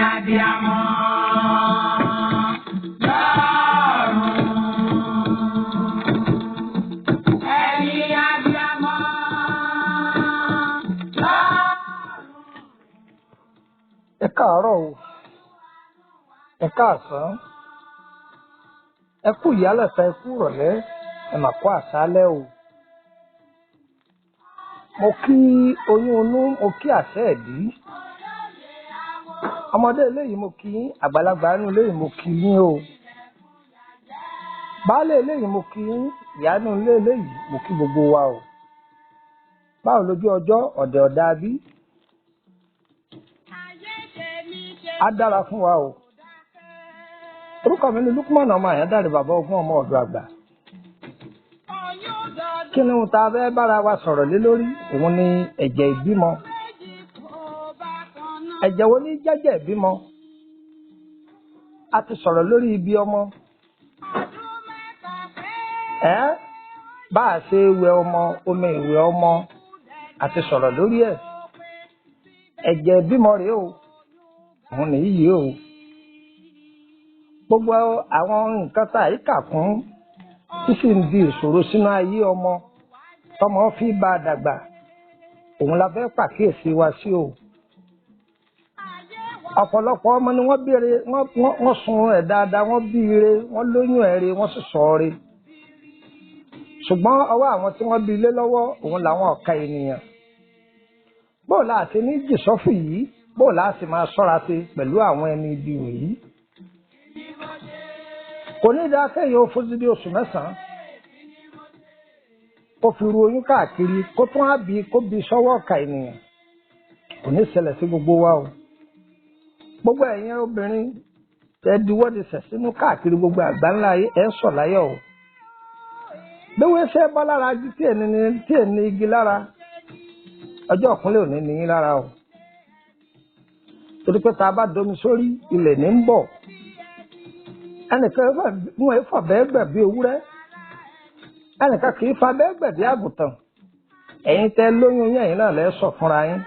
Abbiamo ẹ káàárọ̀ o, ẹ káàsán, ẹ kú ìyálẹ̀ta, ẹ kú ìrọ̀lẹ́, ẹ mà kú àṣálẹ́ o. Mo kí oyún inú, mo kí àṣẹ ẹ̀bí. Ọmọdé eléyìí mo kí yín, àgbàlagbà inú eléyìí mo kí yín o. Baálé eléyìí mo kí yín, ìyá inú ilé eléyìí mo kí gbogbo wa o. Báwo lójú ọjọ́, ọ̀dẹ̀ ọ̀dà bí? Á dára fún wa o. Orúkọ mi ni Lukman ọmọ Àyándàrè, bàbá ọgbọ́n, ọmọ ọ̀dọ̀ àgbà. Kí ni ohun tá a fẹ́ bára wa sọ̀rọ̀ lé lórí? Òun ni ẹ̀jẹ̀ ìbímọ. Ẹ̀jẹ̀ wo ní jẹ́jẹ̀ ìbímọ? A ti sọ̀rọ̀ lórí ibi ọmọ. Bá a ṣe wẹ ọmọ, omi ìwẹ̀ ọmọ, a ti sọ̀rọ̀ lórí ẹ̀. Ẹ̀jẹ̀ ìbímọ rèé o, òun nìyí o. Gbogbo àwọn nǹkan tá a yí kà kún tí sì ń di ìṣòro sínú ayé ọmọ tọmọ fi bá a dàgbà, òun la fẹ́ pàkíyèsí wa sí o. Ọ̀pọ̀lọpọ̀ ọmọ ni wọ́n bíire, wọ́n sun ẹ̀ dáadáa, wọ́n bí ire, wọ́n lóyún ẹ̀ re, wọ́n sì sọ ọ́ re. Ṣùgbọ́n ọwọ́ àwọn tí wọ́n bí ilé lọ́wọ́, òun làwọn ọ̀ka ènìyàn. Bóò la àti ní jìsọ́fù yìí, bóò la sì máa ṣọ́ra sí pẹ̀lú àwọn ẹni ibi wọ̀nyí. Kò ní dáa kéèyàn ó fojú bí oṣù mẹ́sàn-án kó fi ru oyún káàkiri, kó tún á bí kó bí sọ́wọ́ ọ̀ka ènìyàn. Kò ní ṣẹlẹ̀ sí gbogbo wa o. Gbogbo ẹ̀yin obìnrin tẹ diwọ́de sẹ̀ sínú káàkiri gbogbo àgbáńlá ayé, ẹ̀ ń sọ̀ láyọ̀ o. Gbéwé ṣe bọ́ lára jí tí ẹ̀ ní igi lára, ọjọ́ ìkúnlẹ̀ òní ní yín lára o. Torí pé tá a bá domi sórí, ilẹ̀ ní ń bọ̀. Ẹnìkan wọ́n fà bẹ́ẹ̀ gbẹ̀ bí ewúrẹ́, ẹnìkan kì í fa bẹ́ẹ̀ gbẹ̀ bí àgùntàn. Ẹ̀yin tẹ lóyún yín, ẹ̀yin náà lẹ́ sọ fúnra yín.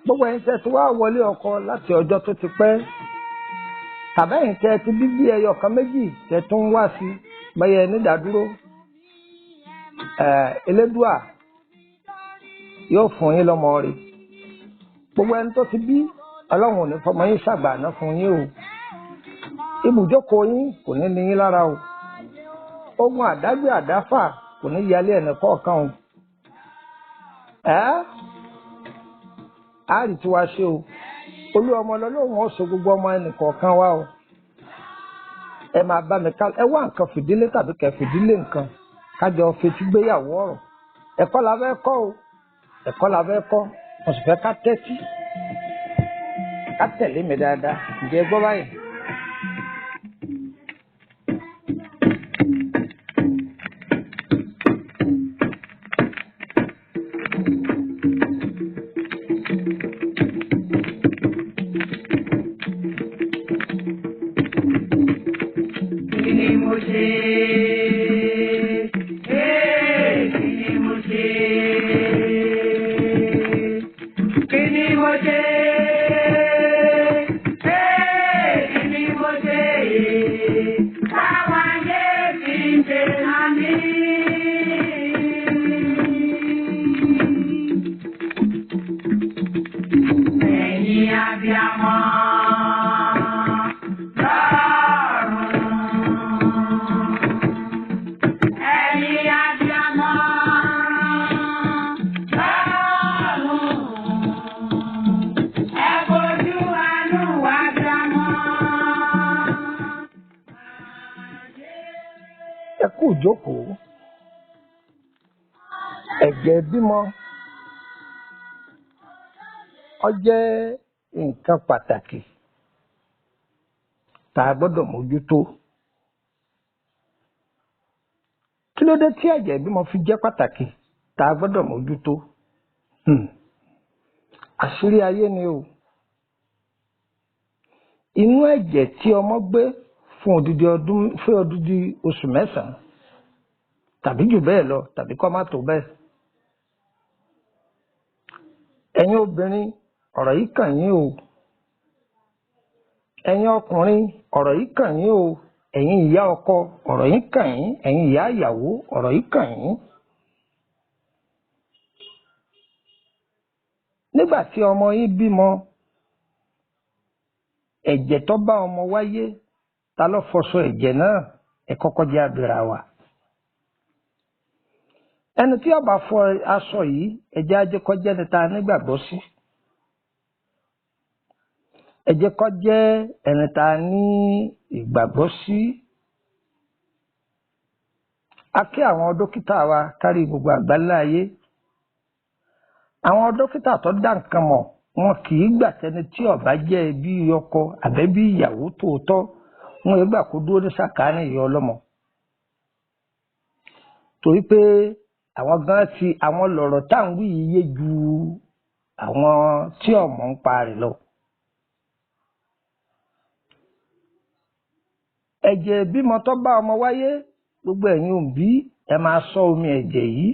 Gbogbo ẹ̀yin tẹ ti wá wọlé ọkọ láti ọjọ́ tó ti pẹ́, tàbí ẹ̀yin tẹ ti bí ẹyọ kan méjì tẹ tún wá sí bẹ́yẹ nídàádúró, Elédùà yóò fún yín lọ́mọ rẹ̀. Gbogbo ẹni tó ti bí, Ọlọ́run ò ní fọmọ yín ṣàgbàná fún yín o. Ibùjókòó yín kò ní ní yín lára o. Ogun àdágbé àdáfà kò ní yálé ẹnì kọ̀ọ̀kan o. Àárí tí wàá ṣe o. Olú ọmọ lọ́lọ́run ó so gbogbo ọmọ ẹnì kọ̀ọ̀kan wa o. Ẹ máa bá mi ká, ẹ wá nǹkan fìdílé tàbí kẹ fìdílé nǹkan, kájọ fetí gbéyàwó ọ̀rọ̀. Ẹ̀kọ́ la fẹ́ kọ́ o. Ẹ̀kọ́ la fẹ́ kọ́. Mo sì fẹ́ ká tẹ́tí, ká tẹ̀lé mi dáadáa. Ǹjẹ́ gbọ́ báyìí? Ẹ kú ìjókòó. Ẹ̀jẹ̀ ìbímọ ó jẹ́ nǹkan pàtàkì tá a gbọ́dọ̀ mójútó. Kí ló dé tí ẹ̀jẹ̀ ìbímọ fi jẹ́ pàtàkì tá a gbọ́dọ̀ mójútó? Àṣírí ayé ni o. Inú ẹ̀jẹ̀ tí ọmọ gbé fún odidi oṣù mẹ́sàn-án tàbí jù bẹ́ẹ̀ lọ tàbí kó má tó bẹ́ẹ̀. Ẹ̀yin obìnrin ọ̀rọ̀ yìí kàn yín o. Ẹ̀yin ọkùnrin ọ̀rọ̀ yìí kàn yín o. Ẹ̀yin ìyá ọkọ ọ̀rọ̀ yìí kàn yín. Ẹ̀yin ìyá ìyàwó ọ̀rọ̀ yìí kàn yín. Nígbà tí ọmọ yín bímọ, ẹ̀jẹ̀ tó bá ọmọ wáyé, ta ló fọṣọ ẹ̀jẹ̀ náà? Ẹ kọ́kọ́ jẹ́ abẹ́ra wa. Ẹni tí ó bá fọ aṣọ yìí, ẹ jẹ́ á jẹ́ kó jẹ́ ẹni tá a nígbàgbọ́ sí. Ẹ jẹ́ kó jẹ́ ẹni tá a ní ìgbàgbọ́ sí. A kí àwọn dókítà wa kárí gbogbo àgbáńlá ayé. Àwọn dókítà tó dá nǹkan mọ̀, wọn kì í gbà tẹni tí ó bá jẹ́ ẹbí ọkọ àbẹ́bí ìyàwó tòótọ́, wọn ì gbà kó dúró ní sàkáání ìyá ọlọ́mọ. Torí pé àwọn gan ti àwọn lọ̀rọ̀ tá à ń wí yé ju àwọn tí ọmọ ń pa rẹ̀ lọ. Ẹ̀jẹ̀ ìbímọ tó bá ọmọ wáyé, gbogbo ẹ̀yin òbí ẹ máa ṣọ́ omi ẹ̀jẹ̀ yìí.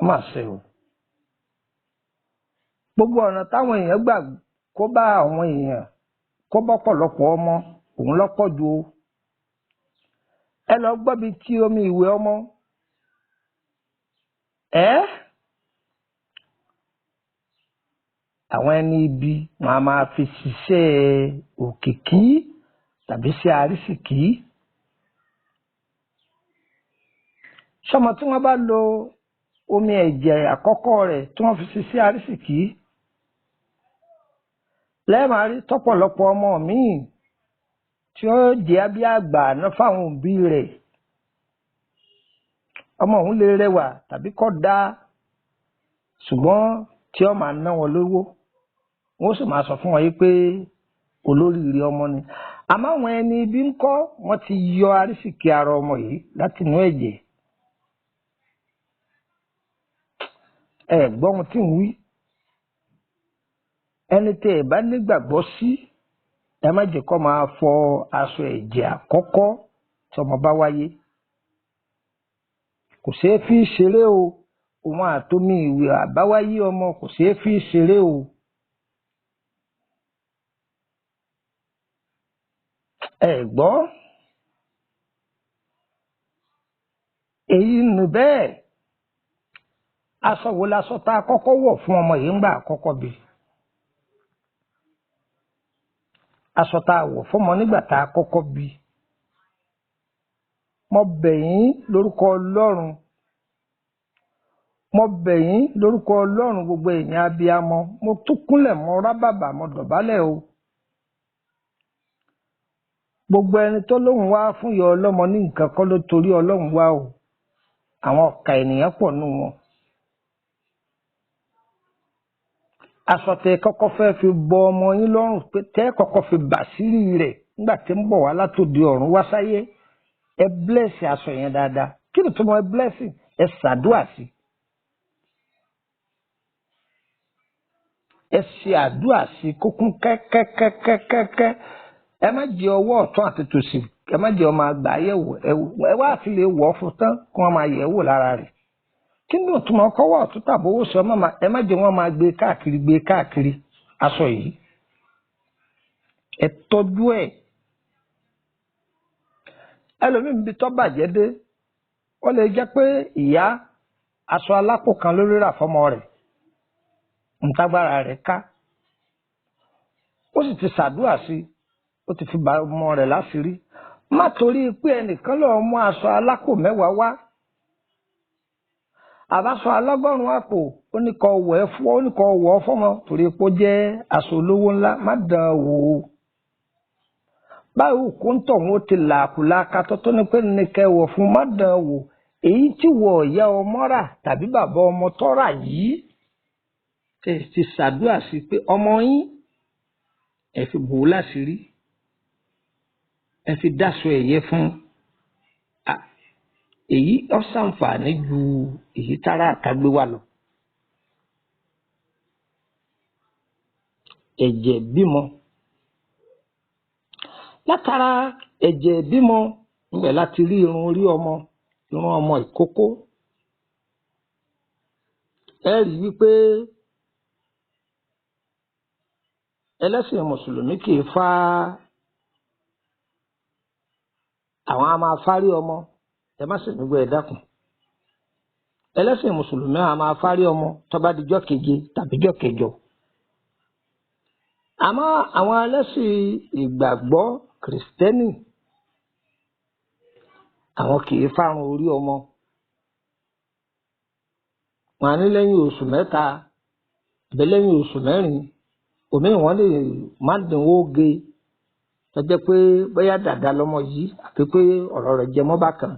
Má ṣe o. Gbogbo ọ̀nà táwọn èèyàn gbà kó bá àwọn èèyàn kó bọ́pọ̀lọpọ̀ ọmọ òun lọ́pọ̀ ju o. Ẹ lọ gbọ́ bí tí omi ìwẹ̀ ọmọ. Àwọn ẹni ibi wọn a máa fi ṣiṣẹ́ òkìkí tàbí ṣe àrísìkí. Sọmọ tí wọ́n bá lo omi ẹ̀jẹ̀ àkọ́kọ́ rẹ̀ tí wọ́n fi ṣiṣẹ́ àrísìkí, lẹ́ẹ̀máa rí tọ́pọ̀lọpọ̀ ọmọ míì tí ó jẹ́ bí àgbà náà fáwọn òbí rẹ̀. Ọmọ òun lè rẹwà tàbí kó dá, ṣùgbọ́n tí ó máa ná wọn lówó, wọ́n sì máa sọ fún wọn yìí pé olóríire ọmọ ni. Àmọ́ àwọn ẹni ibi ń kọ́, wọ́n ti yọ àrísìkí ara ọmọ yìí láti inú ẹ̀jẹ̀. Ẹ gbọ́ ohun tí ń wí. Ẹni tẹ́ ẹ bá nígbàgbọ́ sí, ẹ má jẹ́ kó máa fọ aṣọ ẹ̀jẹ̀ àkọ́kọ́ tí ọmọ bá wáyé. Kò ṣeé fi ṣeré o. Òun àtomi ìwẹ̀ àbáwáyé ọmọ kò ṣeé fi ṣeré o. Ẹ gbọ́. Èyí nù bẹ́ẹ̀. Aṣọ wo laṣọ tá a kọ́kọ́ wọ̀ fún ọmọ yìí ńgbà àkọ́kọ́ bí? Aṣọ tá a wọ̀ fọ́mọ nígbà tá a kọ́kọ́ bí. Mo bẹ̀ yín lórúkọ Ọlọ́run. Mo bẹ̀ yín lórúkọ Ọlọ́run gbogbo èèyàn abiyamọ. Mo tún kúnlẹ̀ mọ́ rábàbà mo dọ̀bálẹ̀ o. Gbogbo ẹni tó lóhùn wá fún ìyá ọlọ́mọ ní nǹkan kọ́ ló torí Ọlọ́run wá o. Àwọn ọ̀kà ènìyàn pọ̀ nù wọn. Aṣọ tẹ kọ́kọ́ fẹ́ fi bọ ọmọ yín lọ́rùn, pé tẹ́ kọ́kọ́ fi bàṣírí rẹ̀ nígbà tí ń bọ̀ wá látòdì ọ̀run wá sáyé. Ẹ blẹ́sì aṣọ yẹn dáadáa. Kí ni tó mọ ẹ blẹ́sì? Ẹ ṣàdúà sí. Ẹ ṣe àdúà sí kó kún kẹ́kẹ́kẹ́kẹ́kẹ́. Ẹ má jẹ ọwọ́ ọ̀tún àti tòsì. Ẹ má jẹ ọmọ àgbà yẹ̀wò. Ẹ wá fi lè wọ̀ fún tán kí wọ́n máa yẹ̀ wò lára rẹ̀. Kí ni òtún ọkọ̀ wọ̀ ọ̀tún tàbówó sọ ẹ má jẹ wọ́n máa gbé káàkiri aṣọ yìí. Ẹ tọ́jú ẹ̀. Ẹlòmíì níbi tó bàjẹ́ dé, ó lè jẹ́ pé ìyá aṣọ alápò kan ló rà fọ́mọ rẹ̀. Ntágbára rẹ̀ ká. Ó sì ti ṣàdúrà sí i, ó ti fi bà ọmọ rẹ̀ láṣìírí. Má torí pé ẹnìkan lọ́ọ́ mú aṣọ alápò 10 wá. Àbáṣọ alágọ́rùn-ún àpò ó ní kó wọ̀ ọ́ fọ́mọ torí pé ó jẹ́ aṣọ olówó ńlá. Má dán wò ó. Báwo kó ń tọ̀ wọ́n ti làkùlàkà tó ní pé ní kẹwọ̀ fún, má dán wò. Èyí tí wọ̀ ìyá ọmọ rà tàbí bàbá ọmọ tó rà yìí, ti ṣàdúrà sí pé ọmọ yín ẹ fi bò ó láṣìírí, ẹ fi dáṣọ ẹ̀yẹ fún. Èyí ó ṣàǹfààní ju èyí tára àtàgbé wà lọ. Ẹ̀jẹ̀ bímọ látara ẹ̀jẹ̀ ìbímọ níbẹ̀ láti rí irun orí ọmọ, irun ọmọ ìkókó. Ẹ rí wípé ẹlẹ́sìn mùsùlùmí kì í fá, àwọn a máa fárí ọmọ, ẹ má sì nígbà ẹ dákun. Ẹlẹ́sìn mùsùlùmí a máa fárí ọmọ tó bá dijọ́ keje tàbí jọ́ kẹjọ. Àmọ́ àwọn ẹlẹ́sìn ìgbàgbọ́ kìrìsìtẹ́nì àwọn kì í fárun orí ọmọ. Wọ́n á ní lẹ́yìn oṣù mẹ́ta àbí lẹ́yìn oṣù mẹ́rin, òmíì wọ́n lè má dínwó ge tó jẹ́ pé bóyá dàda lọmọ yìí àti pé ọ̀rọ̀ rẹ̀ jẹ mọ́ bákan.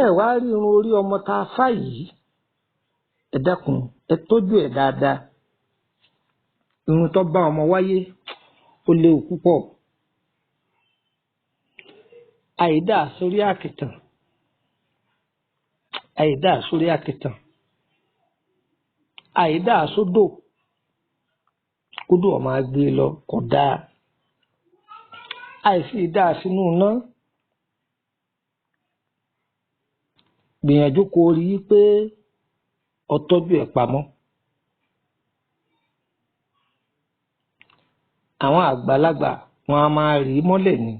Ẹ wá rí irun orí ọmọ tá a fá yìí, ẹ dákun ẹ tọ́jú ẹ̀ dáadáa. Irun tó bá ọmọ wáyé ó léwu púpọ̀. Àìdá sórí àkìtàn, àìdá sórí àkìtàn, àìdá sódò kódò ọmọ agbé lọ kò dáa. Àìsí ìdá sínú iná. Gbìyànjú kó rí i pé o tọ́jú ẹ̀ pamọ́. Àwọn àgbàlagbà wọn a máa rí mọ́lẹ̀ ni.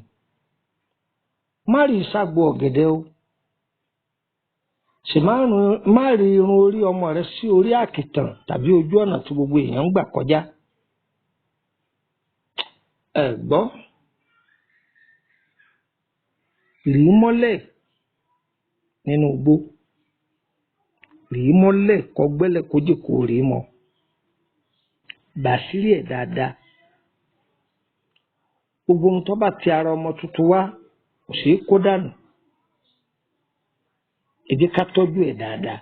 Má rí ságbo ọ̀gẹ̀dẹ̀ o. Sì má rí irun orí ọmọ rẹ sí orí àkìtàn tàbí ojú ọ̀nà tí gbogbo èèyàn ń gbà kọjá. Ẹ gbọ́, rí mọ́lẹ̀ nínú igbó, rí mọ́lẹ̀ kọgbẹ́lẹ̀ kójì kò rí mọ́. Bàṣírí ẹ̀ dáadáa. Gbogbo ohun tó bá ti ara ọmọ tuntun wá kò sí kó dànù. Ẹ jẹ́ ká tọ́jú ẹ̀ dáadáa.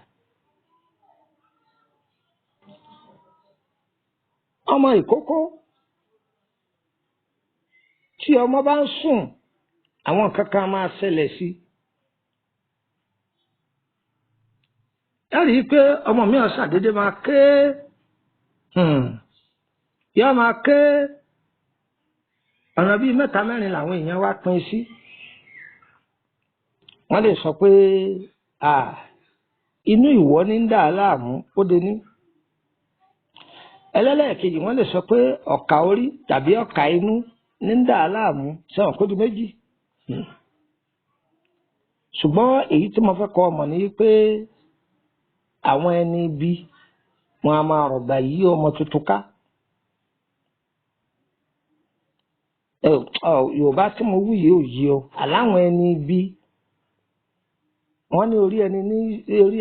Ọmọ ìkókó tí ọmọ bá ń sùn, àwọn kankan máa ṣẹlẹ̀ sí. Ẹ rí i pé ọmọ mi ọ̀sán dédé máa ké, yóò máa ké. Ọ̀nà bíi mẹ́ta mẹ́rin làwọn èèyàn wá pín sí. Wọ́n lè sọ pé inú ìwọ ní ń dà á láàmú, ó de ní. Ẹlẹ́lẹ́ẹ̀kejì wọ́n lè sọ pé ọ̀kà orí tàbí ọ̀kà inú ní ń dà á láàmú, sẹ́wọ̀n kó di méjì. Ṣùgbọ́n èyí tí mo fẹ́ kọ́ ọmọ ni pé àwọn ẹni ibi wọn a máa rọ̀gbà yí ọmọ tuntun ká. Yorùbá tí mo wí yìí ò yí o. Àláwọn ẹni ibi wọ́n ní orí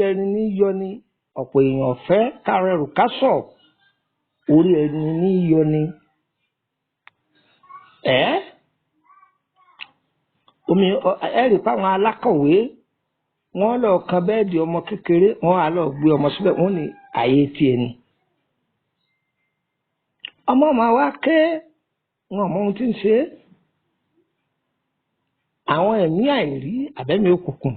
ẹni ní yọ ni. Ọ̀pọ̀ èèyàn fẹ́ kárẹ̀rù kásọ̀, orí ẹni ní yọ ni. Ẹ rí fáwọn alákọ̀wé, wọ́n lọ kan bẹ́ẹ̀dì ọmọ kékeré, wọ́n á lọ gbé ọmọ síbẹ̀, wọ́n ní ààyè tiẹ̀ ni. Ọmọ máa wá ké, wọn mọ ohun tí ń ṣe. Àwọn ẹ̀mí àìrí àbẹ́mí òkùnkùn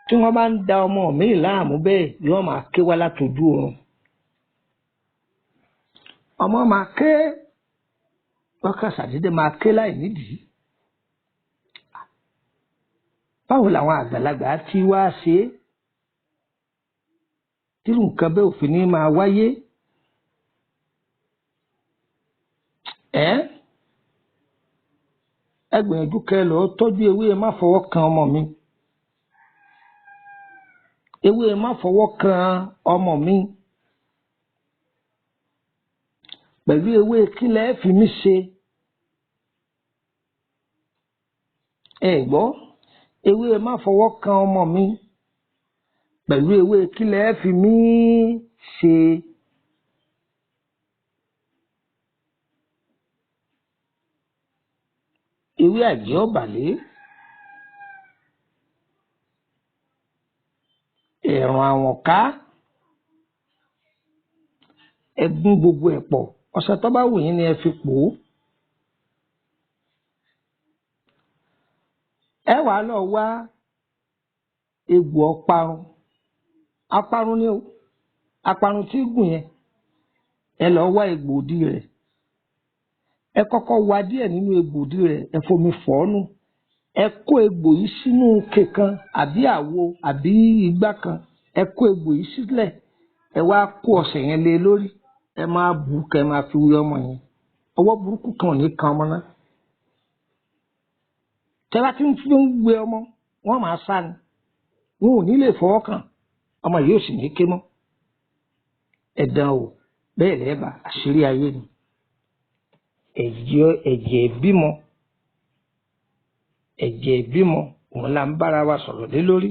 tí wọ́n bá ń da ọmọ mi láàmú bẹ́ẹ̀ yóò máa ké wá látọjú oorun. Ọmọ máa ké, ọkàn ṣàdédé máa ké láì nídìí. Báwo làwọn àgbàlagbà tí wá ṣe tírú nǹkan bẹ́ẹ̀ òfin ní máa wáyé? Ẹ gbìyànjú kẹ́ lọ tọ́jú ewé má fọwọ́ kan ọmọ mi. Ewé má fọwọ́ kan ọmọ mi. Pẹ̀lú ewé kílẹ̀ fi mí ṣe. Ẹ gbọ́, ewé má fọwọ́ kan ọmọ mi. Pẹ̀lú ewé kílẹ̀ fi mí ṣe. Ewé àjẹ́ ọ̀bàlẹ́, ẹ̀rùn àwọ̀nká, ẹ gún gbogbo ẹ̀ pọ̀. Ọṣẹ tó bá wù yín ni ẹ fi pò ó. Ẹ wàá lọ wá egbò ọparun. Aparun ni o, aparun tí gùn yẹn. Ẹ lọ wá egbò òdì rẹ̀. ẹ kọ́kọ́ wá díẹ̀ nínú egbòdì rẹ̀ ẹ fomi fọ̀ ọ́ nù ẹ kó egbò yìí sínú ike kan àbí àwo àbí igbá kan ẹ kó egbò yìí sílẹ̀ ẹ wá kó ọṣẹ yẹn lé lórí ẹ máa bù kẹ máa fi wé ọmọ yẹn ọwọ́ burúkú kan ò ní kan ọmọ náà tẹ́lá tí ń fi ń wé ọmọ wọ́n máa sá ni wọn ò ní lè fọwọ́ kàn ọmọ yìí ò sì ní ké mọ́ ẹ̀dán o bẹ́ẹ̀ lẹ́ẹ̀bà àṣírí ayé ni ẹ̀jẹ̀ ìbímọ ẹ̀jẹ̀ ìbímọ òun là ń bára wa sọ̀rọ̀ lé lórí.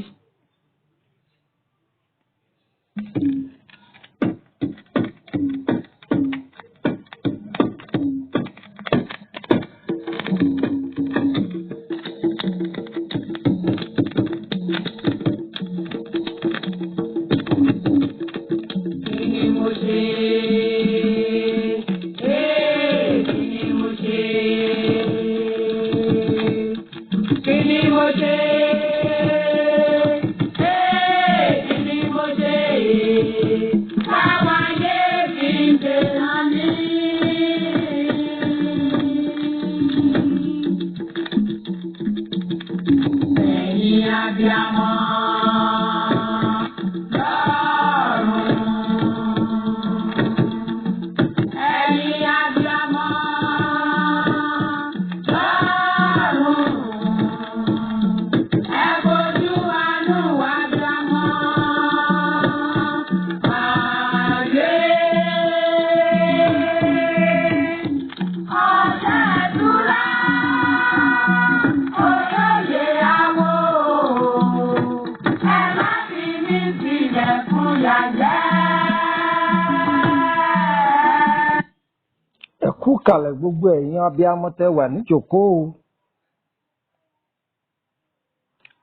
Kàlẹ̀ gbogbo ẹ̀yin abiyamọ tẹ́ wà níjókòó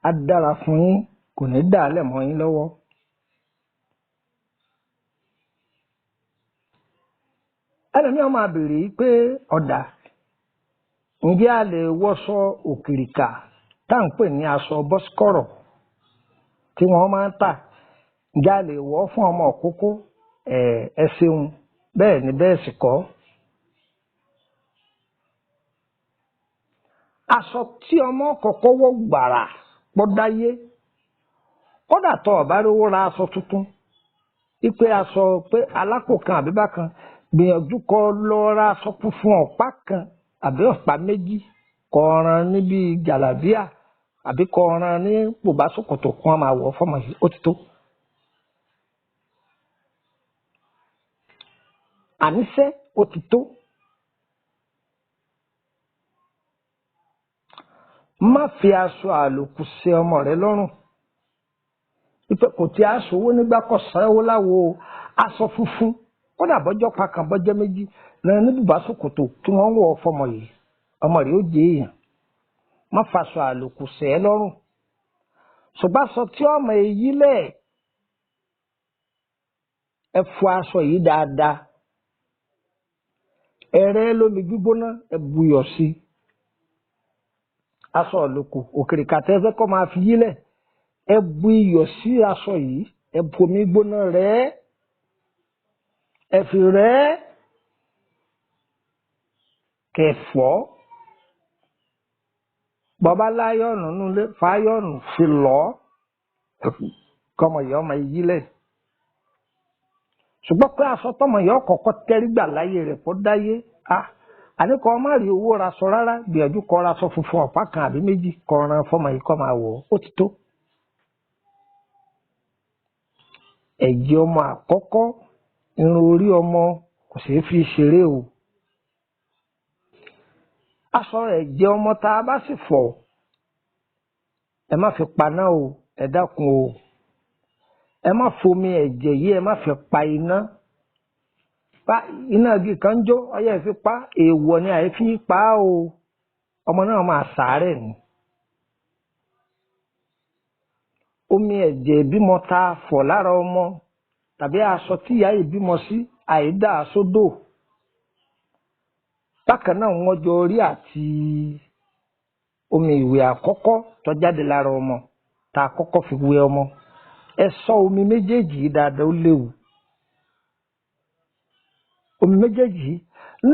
á dára fún yín kò ní dàálẹ̀ mọ́ yín lọ́wọ́. ẹlòmíràn máa béèrè pé ọ̀dà ǹjẹ́ a lè wọṣọ òkìrìkà tá à ń pè ní aṣọ bọ́síkọ̀rọ̀ tí wọ́n máa ń tà ǹjẹ́ a lè wọ̀ fún ọmọ òkókó ẹ ṣeun bẹ́ẹ̀ ni bẹ́ẹ̀ sì kọ́. aṣọ tí ọmọ kọ́kọ́ wọ̀ gbàrà pọ́dáyé kódà tó ọ̀bá rówó ra aṣọ tuntun ipe aṣọ pé alápò kan àbí bákan gbìyànjú kó lọ ra aṣọ funfun ọ̀pá kan àbí ọ̀pá méjì kó rán níbi jàlábíà àbí kó rán ní bùbá ṣòkòtò kan máa wọ̀ fọmọ yìí ó ti tó. àníṣe ó ti tó. má fi aṣọ àlòkù ṣe ọmọ rẹ lọ́rùn ipe kò tí a ṣòwò nígbà kọ sanwó láwo aṣọ funfun kódà bọ́jọ́ pakan bọ́jọ́ méjì lẹ́yìn ní bùbá ṣòkòtò tí wọ́n ń wọ̀ fọmọ yìí ọmọ rẹ ó jẹ èèyàn má faṣọ àlòkù ṣe ẹ́ lọ́rùn ṣùgbọ́n aṣọ tí ọmọ èyí lẹ̀ ẹ fọ aṣọ yìí dáadáa ẹ̀rẹ́ lómi gbígbóná ẹ buyọ̀ sí i. aṣọ àlòkù òkèrèkà tẹ́ fẹ́ kó máa fi yílẹ̀ ẹ bu iyọ̀ sí aṣọ yìí ẹ bomi gbóná rẹ̀ ẹ fi rẹ̀ kẹfọ́ bàbá láyọ̀nù nulẹ̀ fáyọ̀nù fi lọ́ kọ́mọ yìí ọmọ yílẹ̀ ṣùgbọ́n pé aṣọ tọmọ yìí ọkọ̀ọ̀kọ̀ tẹ́rí gbà láyé rẹ̀ pọ̀ dáyé àníkọ má rí owó ra sọ rárá gbìyànjú kó ra sọ funfun ọ̀pá kan àbí méjì kó ran fọmọ yìí kó máa wọ̀ ó ti tó. ẹ̀jẹ̀ ọmọ àkọ́kọ́ irun orí ọmọ kò ṣeé fi ṣeré o. aṣọ ẹ̀jẹ̀ ọmọ tá a bá sì fọ̀ ẹ má fi paná o ẹ dákun o ẹ má fomi ẹ̀jẹ̀ yìí ẹ má fi pa iná. iná igi kan jó ọyẹ fi pa èèwọ̀ ni àìfi pa o ọmọ náà máa ṣàárẹ̀ ni. omi ẹ̀jẹ̀ ìbímọ tá a fọ̀ lára ọmọ tàbí aṣọ tí ìyá ìbímọ sí àìdá sódò bákan náà wọ́n jọ orí àti omi ìwẹ̀ àkọ́kọ́ tó jáde lára ọmọ tá a kọ́kọ́ fi wẹ ọmọ ẹ ṣọ́ omi méjèèjì dáadáa ó léwu. omi méjèèjì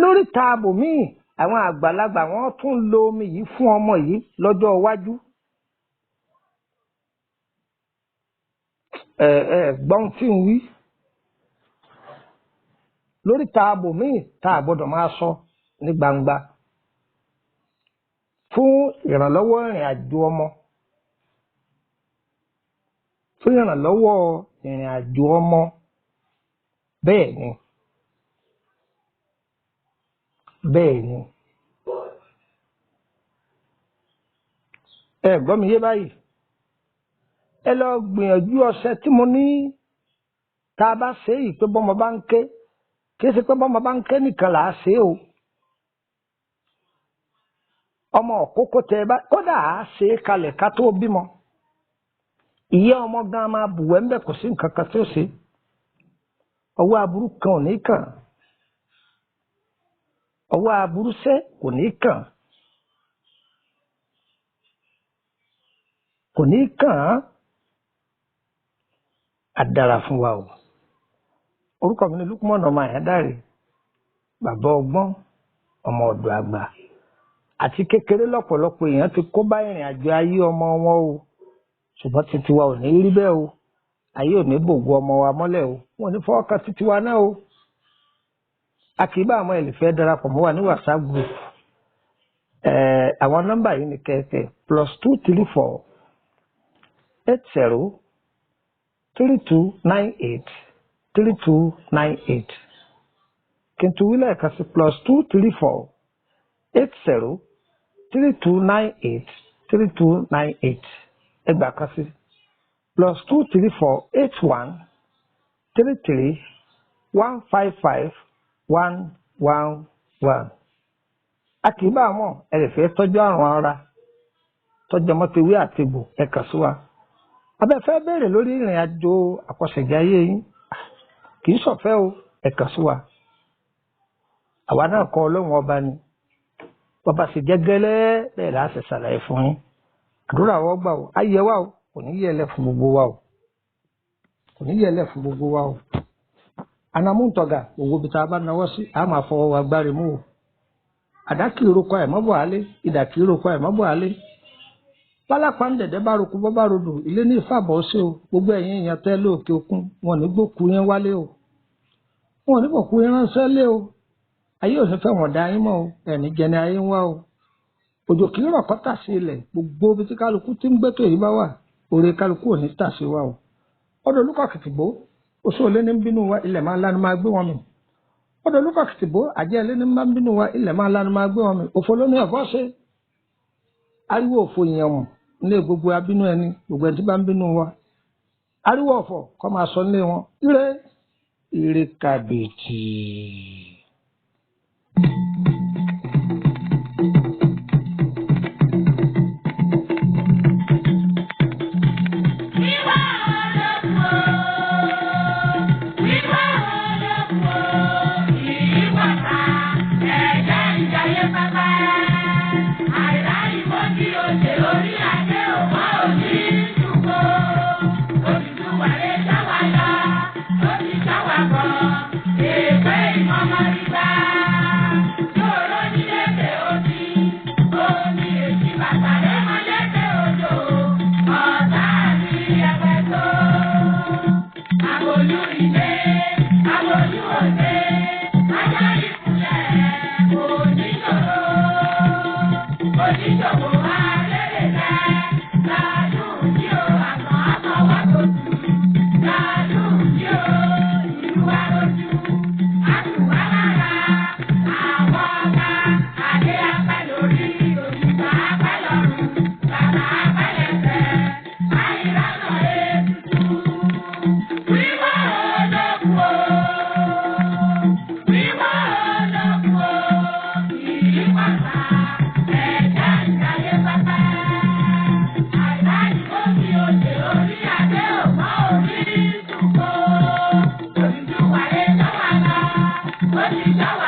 lórí taabo míì àwọn àgbàlagbà wọ́n tún lo omi yìí fún ọmọ yìí lọ́jọ́ iwájú. Gbọ́n tí ń wí lórí taabo míì tá a gbọ́dọ̀ máa sọ ní gbangba fún ìrànlọ́wọ́ ìrìn àjò ọmọ, fún ìrànlọ́wọ́ ìrìn àjò ọmọ. Bẹ́ẹ̀ ni ẹ gbọ́ mi yé báyìí. Ẹ lọ gbìyànjú ọṣẹ tí mo ní tá a bá ṣe yìí pé bọ́mọ bá ń ké, kì í ṣe pé bọ́mọ bá ń ké nìkan là á ṣe o. ọmọ òkókó tẹ bá kódà á ṣe é kalẹ̀ ká tó bímọ. Ìyá ọmọ gan máa bùwẹ́ ńbẹ̀, kò sí nǹkan kan tí ó ṣe. Ọwọ́ aburú kan ò ní kàn, ọwọ́ aburú sẹ́ kò ní kàn, kò ní kàn án. Á dára fún wa o. Orúkọ mi ni Lukman ọmọ Àyándárè, bàbá ọgbọ́n, ọmọ ọ̀dọ̀ àgbà. Àti kékeré lọ́pọ̀lọpọ̀ èèyàn ti kó bá ìrìn àjò ayé ọmọ wọn o, ṣùgbọ́n títí wa ò ní rí bẹ́ẹ̀ o. Ayé ò ní bògo ọmọ wa mọ́lẹ̀ o, wọn ò ní fọwọ́ kan títí wa náà o. A kì í bá àwọn ẹlẹ́fẹ́ darapọ̀ mọ́ wa ní WhatsApp group. Àwọn nọ́mbà yìí ni kẹ̀kẹ́ +234 80 3298 3298. Kí n tún wí lẹ́ẹ̀kan sí +234 80 3298 3298. Ẹgbàá kan sí +234 81 33 155 111. A kì í bá àwọn ẹlẹ́fẹ́ tọ́jú àrùn ara, tọ́jú ọmọtewé àti egbò, ẹ kàn sí wa. Abẹ́fẹ́ béèrè lórí ìrìn àjò àkọsẹ̀jáyé yín, kì í ṣọ̀fẹ́ o, ẹ kàn sí wa. Àwa náà kọ́ Ọlọ́run ọba ni, bàbá sì jẹ́ gẹ́lẹ́ bẹ́ẹ̀ là á sì ṣàlàyé fún yín. Àdúrà wọ́n gbà o, ayé wa o, kò ní yẹlẹ̀ fún gbogbo wa o, kò ní yẹlẹ̀ fún gbogbo wa o. Anamúntọ̀gà gbogbo ibi tá a bá nawọ́ sí, a máa fọwọ́ wa gbáre mú o. Àdá kì í roko ẹ̀ mọ́bọ̀ alé, ìdà kì í roko ẹ̀ mọ́bọ̀ alé. Pálápá ń dẹ̀dẹ̀ bá roku bọ́ bá rodò, ilé ní ìfàbọ̀ ṣe o. Gbogbo ẹ̀yin èèyàn tẹ́ lóòkè òkun, wọn ò ní gbókù yẹn wálé o, wọn ò ní gbókù yẹn ránṣẹ́ lé o. Ayé ò ní fẹ́ wọ̀n dá yín mọ́ o, ẹ̀ní jẹni ayé ń wá o. Òjò kì í rọ̀ kọ́tà sí ilẹ̀, gbogbo ibi tí kálukú tí ń gbẹ́tò yìí bá wà, oore kálukú ò ní tà sí wa o. Ọdọ̀ olúkọ̀ kìtìgbó, oṣù olé ní ń bínú wa, ilẹ̀ máa lánàá máa gbé wọn mì. Ọdọ̀ olúkọ̀ kìtìgbó, àjẹ́ ilé ní ń bínú wa, ilẹ̀ máa lánàá máa gbé wọn mì. Òfò ló ní ẹ̀fọ́ ṣe. Ariwo òfò yẹn mọ̀ nílé gbogbo abínú ẹni, gbogbo ẹni tí bá ń bínú wa. Ariwo ọ̀fọ̀ kọ́ máa sọ nílé wọn. Ire kàbìtì. What